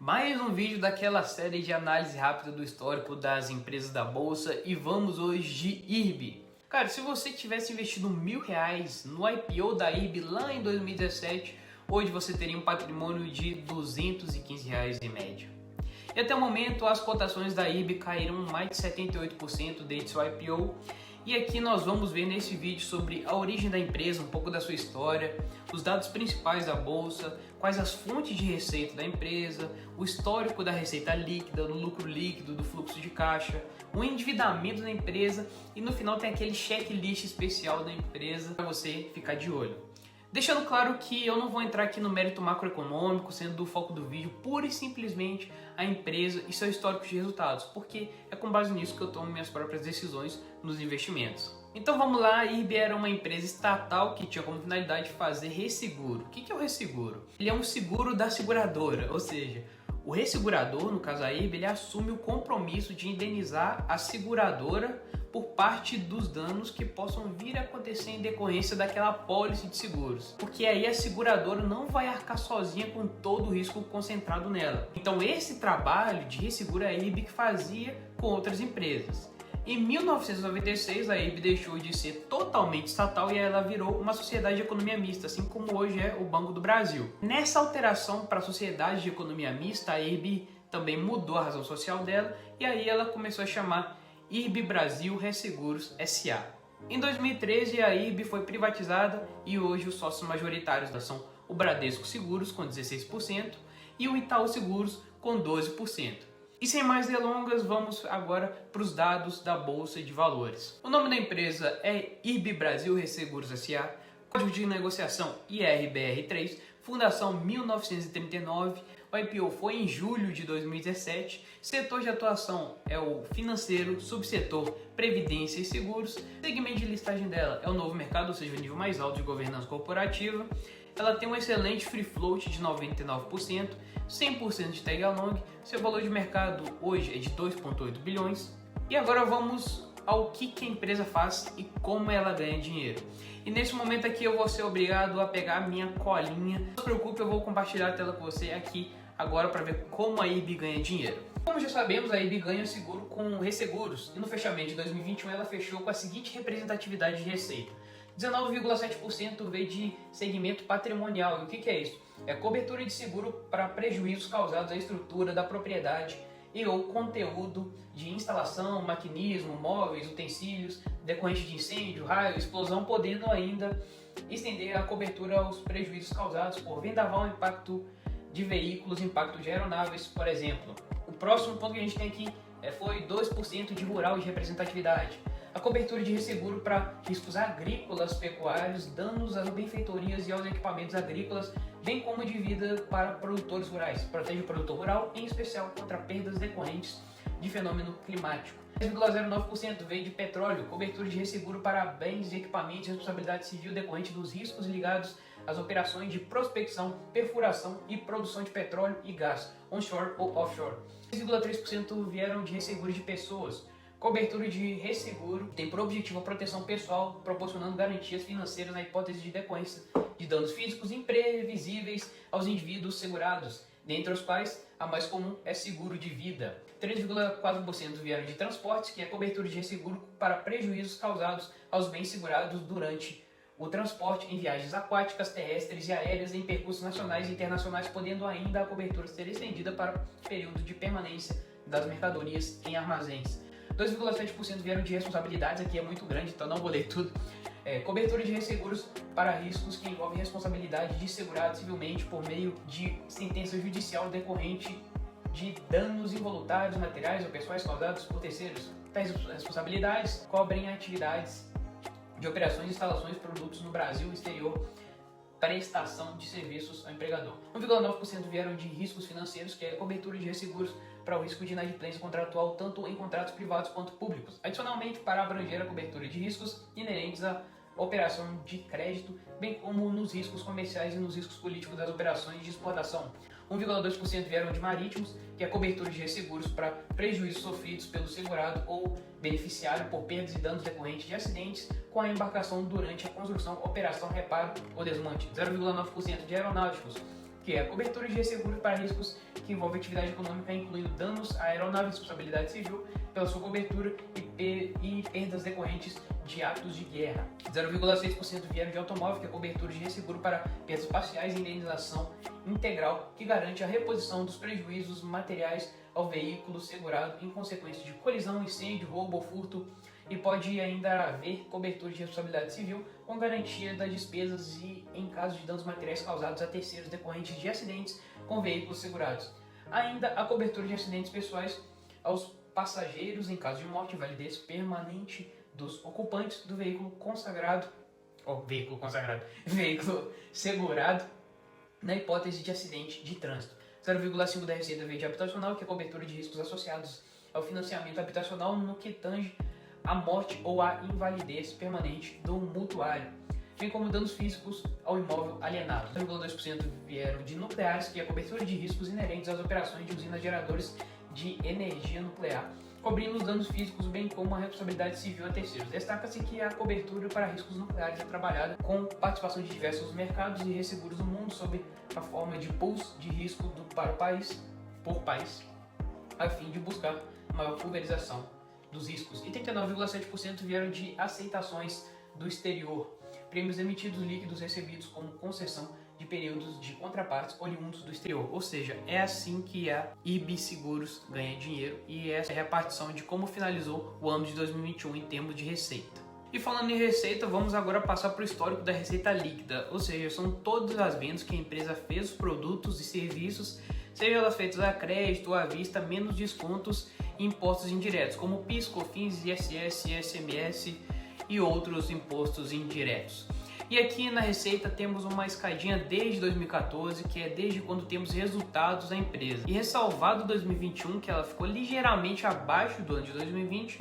Mais um vídeo daquela série de análise rápida do histórico das empresas da Bolsa e vamos hoje de IRB. Cara, se você tivesse investido R$1.000 no IPO da IRB lá em 2017, hoje você teria um patrimônio de R$215 em média. E até o momento as cotações da IRB caíram mais de 78% desde seu IPO. E aqui nós vamos ver nesse vídeo sobre a origem da empresa, um pouco da sua história, os dados principais da bolsa, quais as fontes de receita da empresa, o histórico da receita líquida, do lucro líquido, do fluxo de caixa, o endividamento da empresa e no final tem aquele checklist especial da empresa para você ficar de olho. Deixando claro que eu não vou entrar aqui no mérito macroeconômico, sendo o foco do vídeo pura e simplesmente a empresa e seu histórico de resultados, porque é com base nisso que eu tomo minhas próprias decisões nos investimentos. Então vamos lá, a IRB era uma empresa estatal que tinha como finalidade fazer resseguro. O que é o resseguro? Ele é um seguro da seguradora, ou seja, o ressegurador, no caso a IRB, ele assume o compromisso de indenizar a seguradora por parte dos danos que possam vir a acontecer em decorrência daquela apólice de seguros. Porque aí a seguradora não vai arcar sozinha com todo o risco concentrado nela. Então esse trabalho de resseguro a IRB que fazia com outras empresas. Em 1996 a IRB deixou de ser totalmente estatal e ela virou uma sociedade de economia mista, assim como hoje é o Banco do Brasil. Nessa alteração para a sociedade de economia mista, a IRB também mudou a razão social dela e aí ela começou a chamar IRB Brasil Resseguros S.A. Em 2013 a IRB foi privatizada e hoje os sócios majoritários são o Bradesco Seguros com 16% e o Itaú Seguros com 12%. E sem mais delongas, vamos agora para os dados da Bolsa de Valores. O nome da empresa é IRB Brasil Resseguros S.A., código de negociação IRBR3, fundação 1939, o IPO foi em julho de 2017, setor de atuação é o financeiro, subsetor previdência e seguros, segmento de listagem dela é o novo mercado, ou seja, o nível mais alto de governança corporativa. Ela tem um excelente free float de 99%, 100% de tag along, seu valor de mercado hoje é de 2,8 bilhões. E agora vamos ao que a empresa faz e como ela ganha dinheiro. E nesse momento aqui eu vou ser obrigado a pegar a minha colinha. Não se preocupe, eu vou compartilhar a tela com você aqui agora para ver como a IRB ganha dinheiro. Como já sabemos, a IRB ganha seguro com resseguros e no fechamento de 2021 ela fechou com a seguinte representatividade de receita. 19,7% veio de segmento patrimonial. E o que é isso? É cobertura de seguro para prejuízos causados à estrutura da propriedade e ou conteúdo de instalação, maquinismo, móveis, utensílios, decorrente de incêndio, raio, explosão, podendo ainda estender a cobertura aos prejuízos causados por vendaval, impacto de veículos, impacto de aeronaves, por exemplo. O próximo ponto que a gente tem aqui foi 2% de rural de representatividade. A cobertura de resseguro para riscos agrícolas, pecuários, danos às benfeitorias e aos equipamentos agrícolas, bem como de vida para produtores rurais. Protege o produtor rural, em especial contra perdas decorrentes de fenômeno climático. 10,09% veio de petróleo, cobertura de resseguro para bens e equipamentos de responsabilidade civil decorrente dos riscos ligados às operações de prospecção, perfuração e produção de petróleo e gás, onshore ou offshore. 6,3% vieram de resseguro de pessoas. Cobertura de resseguro tem por objetivo a proteção pessoal, proporcionando garantias financeiras na hipótese de decorrência de danos físicos imprevisíveis aos indivíduos segurados, dentre os quais a mais comum é seguro de vida. 3,4% vieram de transportes, que é cobertura de resseguro para prejuízos causados aos bens segurados durante o transporte em viagens aquáticas, terrestres e aéreas em percursos nacionais e internacionais, podendo ainda a cobertura ser estendida para período de permanência das mercadorias em armazéns. 2,7% vieram de responsabilidades, aqui é muito grande, então não vou ler tudo. Cobertura de resseguros para riscos que envolvem responsabilidade de segurado civilmente por meio de sentença judicial decorrente de danos involuntários, materiais ou pessoais causados por terceiros. Tais responsabilidades cobrem atividades de operações, instalações, produtos no Brasil e exterior, prestação de serviços ao empregador. 1,9% vieram de riscos financeiros, que é cobertura de resseguros para o risco de inadimplência contratual, tanto em contratos privados quanto públicos. Adicionalmente, para abranger a cobertura de riscos inerentes à operação de crédito, bem como nos riscos comerciais e nos riscos políticos das operações de exportação. 1,2% vieram de marítimos, que é a cobertura de resseguros para prejuízos sofridos pelo segurado ou beneficiário por perdas e danos decorrentes de acidentes com a embarcação durante a construção, operação, reparo ou desmonte. 0,9% de aeronáuticos, que é a cobertura de resseguros para riscos que envolvem atividade econômica, incluindo danos à aeronave e responsabilidade civil pela sua cobertura e perdas decorrentes de atos de guerra. 0,6% vieram de automóvel, que é a cobertura de resseguro para perdas parciais e indenização integral, que garante a reposição dos prejuízos materiais ao veículo segurado em consequência de colisão, incêndio, roubo ou furto, e pode ainda haver cobertura de responsabilidade civil com garantia das despesas e em caso de danos materiais causados a terceiros decorrentes de acidentes com veículos segurados. Ainda a cobertura de acidentes pessoais aos passageiros em caso de morte e invalidez permanente dos ocupantes do veículo veículo segurado na hipótese de acidente de trânsito. 0,5% da receita veio de habitacional, que é a cobertura de riscos associados ao financiamento habitacional no que tange a morte ou a invalidez permanente do mutuário, bem como danos físicos ao imóvel alienado. 0,2% vieram de nucleares, que é a cobertura de riscos inerentes às operações de usinas geradoras de energia nuclear, cobrindo os danos físicos, bem como a responsabilidade civil a terceiros. Destaca-se que a cobertura para riscos nucleares é trabalhada com participação de diversos mercados e resseguros no mundo sob a forma de pools de risco por país, a fim de buscar maior pulverização dos riscos. E 39,7% vieram de aceitações do exterior, prêmios emitidos líquidos recebidos como concessão de períodos de contrapartes oriundos do exterior. Ou seja, é assim que a IRB Seguros ganha dinheiro, e essa é a repartição de como finalizou o ano de 2021 em termos de receita. E falando em receita, vamos agora passar para o histórico da receita líquida, ou seja, são todas as vendas que a empresa fez, os produtos e serviços, seja elas feitas a crédito ou à vista, menos descontos e impostos indiretos, como PIS, COFINS, ISS, ICMS e outros impostos indiretos. E aqui na receita temos uma escadinha desde 2014, que é desde quando temos resultados da empresa. E ressalvado 2021, que ela ficou ligeiramente abaixo do ano de 2020,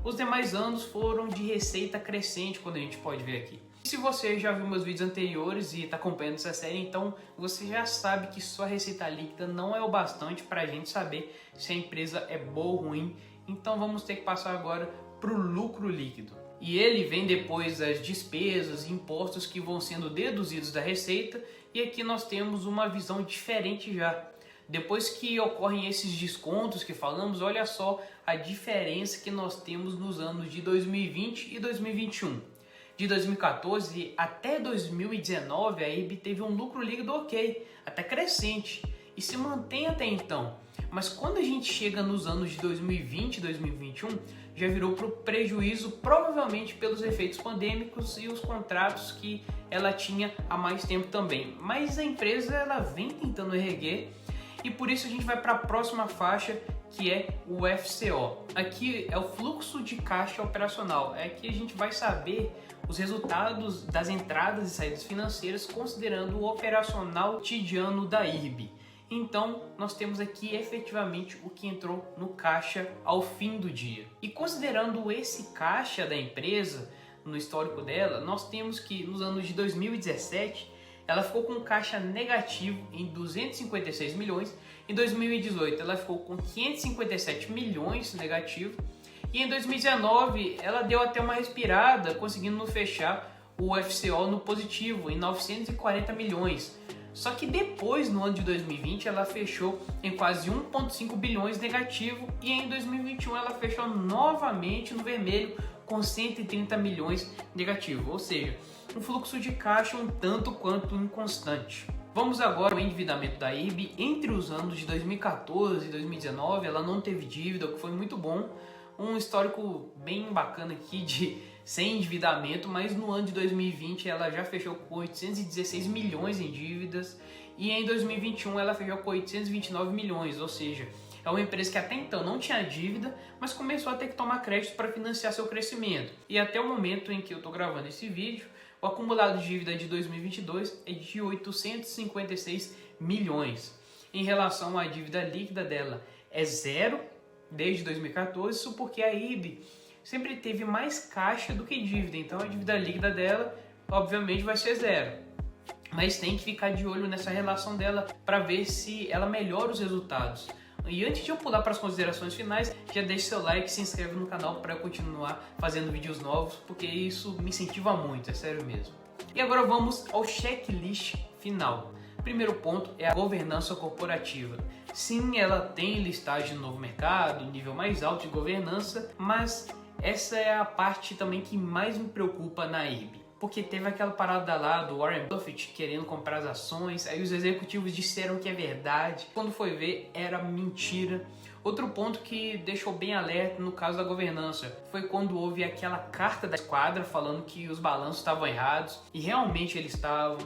os demais anos foram de receita crescente, quando a gente pode ver aqui. Se você já viu meus vídeos anteriores e está acompanhando essa série, então você já sabe que só a receita líquida não é o bastante para a gente saber se a empresa é boa ou ruim. Então vamos ter que passar agora para o lucro líquido. E ele vem depois das despesas e impostos que vão sendo deduzidos da receita, e aqui nós temos uma visão diferente já. Depois que ocorrem esses descontos que falamos, olha só a diferença que nós temos nos anos de 2020 e 2021. De 2014 até 2019, a IRB teve um lucro líquido ok, até crescente, e se mantém até então. Mas quando a gente chega nos anos de 2020 e 2021, já virou para o prejuízo, provavelmente pelos efeitos pandêmicos e os contratos que ela tinha há mais tempo também. Mas a empresa ela vem tentando erguer, e por isso a gente vai para a próxima faixa, que é o FCO. Aqui é o fluxo de caixa operacional. Aqui a gente vai saber os resultados das entradas e saídas financeiras considerando o operacional cotidiano da IRB. Então, nós temos aqui efetivamente o que entrou no caixa ao fim do dia. E considerando esse caixa da empresa, no histórico dela, nós temos que nos anos de 2017, ela ficou com caixa negativo em 256 milhões, em 2018 ela ficou com 557 milhões negativo, e em 2019 ela deu até uma respirada, conseguindo fechar o FCO no positivo, em 940 milhões. Só que depois, no ano de 2020, ela fechou em quase 1,5 bilhões negativo, e em 2021 ela fechou novamente no vermelho com 130 milhões negativo, ou seja, um fluxo de caixa um tanto quanto inconstante. Vamos agora ao endividamento da IRB. Entre os anos de 2014 e 2019, ela não teve dívida, o que foi muito bom, um histórico bem bacana aqui de sem endividamento, mas no ano de 2020 ela já fechou com 816 milhões em dívidas, e em 2021 ela fechou com 829 milhões, ou seja, é uma empresa que até então não tinha dívida, mas começou a ter que tomar crédito para financiar seu crescimento. E até o momento em que eu estou gravando esse vídeo, o acumulado de dívida de 2022 é de 856 milhões. Em relação à dívida líquida dela, é zero desde 2014, isso porque a IRB sempre teve mais caixa do que dívida, então a dívida líquida dela obviamente vai ser zero. Mas tem que ficar de olho nessa relação dela para ver se ela melhora os resultados. E antes de eu pular para as considerações finais, já deixa seu like e se inscreve no canal para eu continuar fazendo vídeos novos, porque isso me incentiva muito, é sério mesmo. E agora vamos ao checklist final. Primeiro ponto é a governança corporativa. Sim, ela tem listagem no novo mercado, nível mais alto de governança, mas essa é a parte também que mais me preocupa na IRB. Porque teve aquela parada lá do Warren Buffett querendo comprar as ações, aí os executivos disseram que é verdade, quando foi ver era mentira. Outro ponto que deixou bem alerta no caso da governança foi quando houve aquela carta da esquadra falando que os balanços estavam errados, e realmente eles estavam.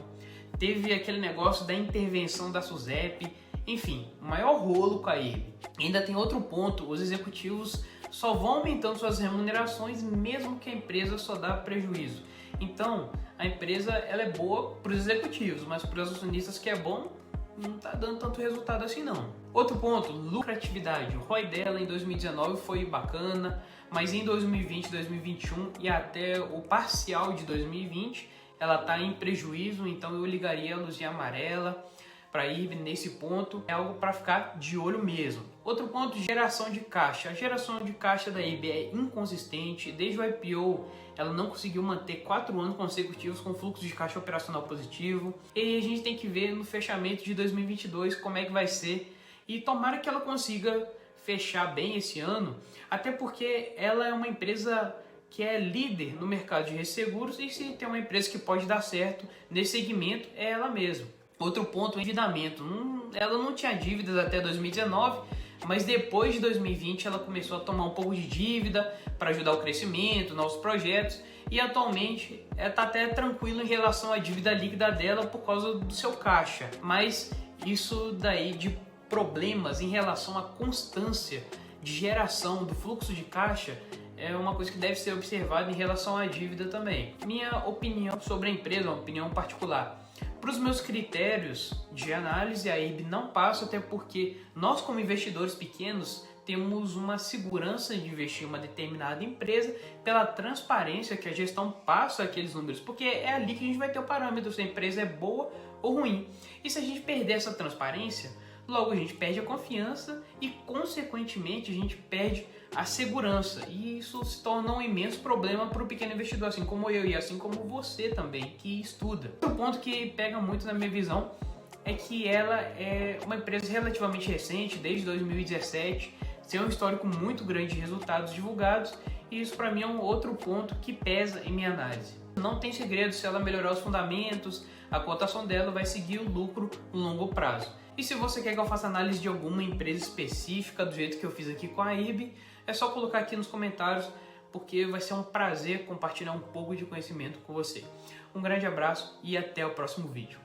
Teve aquele negócio da intervenção da SUSEP, enfim, o maior rolo com a IRB. Ainda tem outro ponto, os executivos só vão aumentando suas remunerações mesmo que a empresa só dá prejuízo. Então, a empresa ela é boa para os executivos, mas para os acionistas que é bom, não está dando tanto resultado assim não. Outro ponto, lucratividade. O ROI dela em 2019 foi bacana, mas em 2020, 2021 e até o parcial de 2020, ela está em prejuízo, então eu ligaria a luzinha amarela para a IRB nesse ponto, é algo para ficar de olho mesmo. Outro ponto, geração de caixa. A geração de caixa da IRB é inconsistente, desde o IPO ela não conseguiu manter 4 anos consecutivos com fluxo de caixa operacional positivo, e a gente tem que ver no fechamento de 2022 como é que vai ser, e tomara que ela consiga fechar bem esse ano, até porque ela é uma empresa que é líder no mercado de resseguros, e se tem uma empresa que pode dar certo nesse segmento é ela mesma. Outro ponto, o endividamento. Ela não tinha dívidas até 2019, mas depois de 2020 ela começou a tomar um pouco de dívida para ajudar o crescimento, novos projetos, e atualmente está até tranquilo em relação à dívida líquida dela por causa do seu caixa. Mas isso daí de problemas em relação à constância de geração do fluxo de caixa é uma coisa que deve ser observada em relação à dívida também. Minha opinião sobre a empresa, uma opinião particular. Para os meus critérios de análise, a IRB não passa, até porque nós, como investidores pequenos, temos uma segurança de investir em uma determinada empresa pela transparência que a gestão passa aqueles números, porque é ali que a gente vai ter o parâmetro se a empresa é boa ou ruim. E se a gente perder essa transparência, logo a gente perde a confiança e, consequentemente, a gente perde a segurança. E isso se torna um imenso problema para o pequeno investidor, assim como eu e assim como você também, que estuda. Outro ponto que pega muito na minha visão é que ela é uma empresa relativamente recente, desde 2017, tem um histórico muito grande de resultados divulgados, e isso para mim é um outro ponto que pesa em minha análise. Não tem segredo, se ela melhorar os fundamentos, a cotação dela vai seguir o lucro no longo prazo. E se você quer que eu faça análise de alguma empresa específica, do jeito que eu fiz aqui com a IRB, é só colocar aqui nos comentários, porque vai ser um prazer compartilhar um pouco de conhecimento com você. Um grande abraço e até o próximo vídeo.